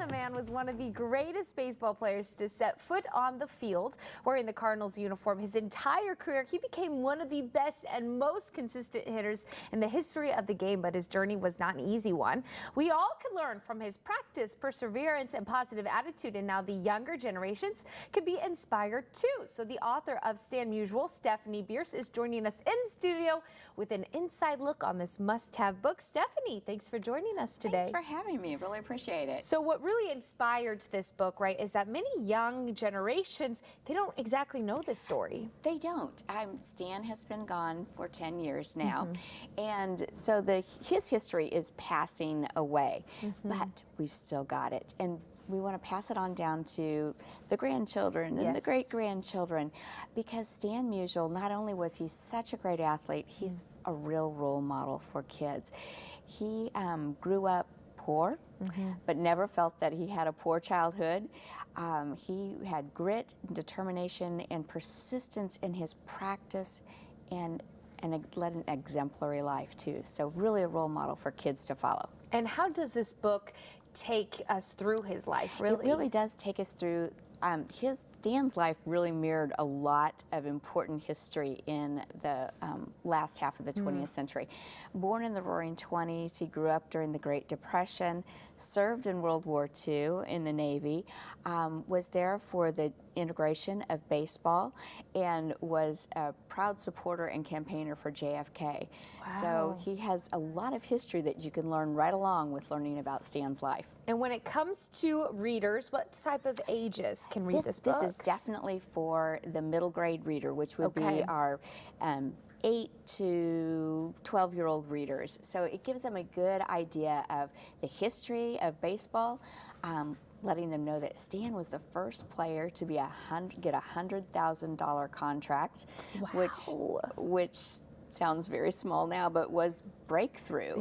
the man was one of the greatest baseball players to set foot on the field. Wearing the Cardinals uniform his entire career, he became one of the best and most consistent hitters in the history of the game, but his journey was not an easy one. We all can learn from his practice, perseverance, and positive attitude, and now the younger generations can be inspired too. So the author of Stan Musial, Stephanie Bierce, is joining us in studio with an inside look on this must-have book. Stephanie, thanks for joining us today. Thanks for having me. Really appreciate it. So what really inspired this book, right, is that many young generations, they don't exactly know this story. They don't. Stan has been gone for 10 years now, and so his history is passing away, but we've still got it, and we want to pass it on down to the grandchildren and the great-grandchildren, because Stan Musial, not only was he such a great athlete, he's a real role model for kids. He grew up poor, but never felt that he had a poor childhood. He had grit, determination, and persistence in his practice, and led an exemplary life too. So really a role model for kids to follow. And how does this book take us through his life, really? It really does take us through. Stan's life really mirrored a lot of important history in the last half of the 20th century. Born in the Roaring 20s, he grew up during the Great Depression, served in World War II in the Navy, was there for the integration of baseball, and was a proud supporter and campaigner for JFK. Wow. So he has a lot of history that you can learn right along with learning about Stan's life. And when it comes to readers, what type of ages can read this book? This is definitely for the middle grade reader, which would be our 8 to 12-year-old readers. So it gives them a good idea of the history of baseball, letting them know that Stan was the first player to be get a $100,000 contract, which sounds very small now, but was breakthrough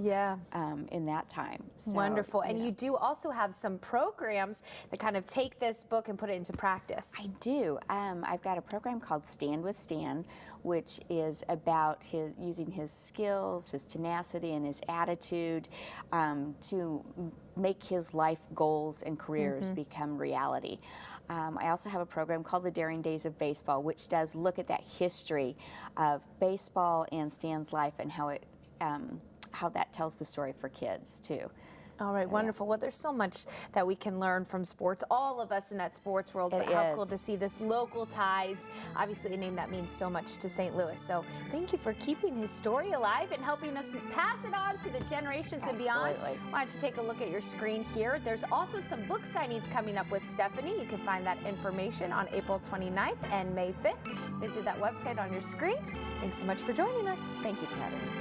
in that time. So, wonderful. And you do also have some programs that kind of take this book and put it into practice. I do. I've got a program called Stand with Stan, which is about using his skills, his tenacity, and his attitude to make his life goals and careers become reality. I also have a program called The Daring Days of Baseball, which does look at that history of baseball and Stan's life and how that tells the story for kids too. All right, wonderful. Well, there's so much that we can learn from sports, all of us in that sports world. But how cool to see this local ties. Obviously, a name that means so much to St. Louis. So thank you for keeping his story alive and helping us pass it on to the generations and beyond. Why don't you take a look at your screen here? There's also some book signings coming up with Stephanie. You can find that information on April 29th and May 5th. Visit that website on your screen. Thanks so much for joining us. Thank you for having me.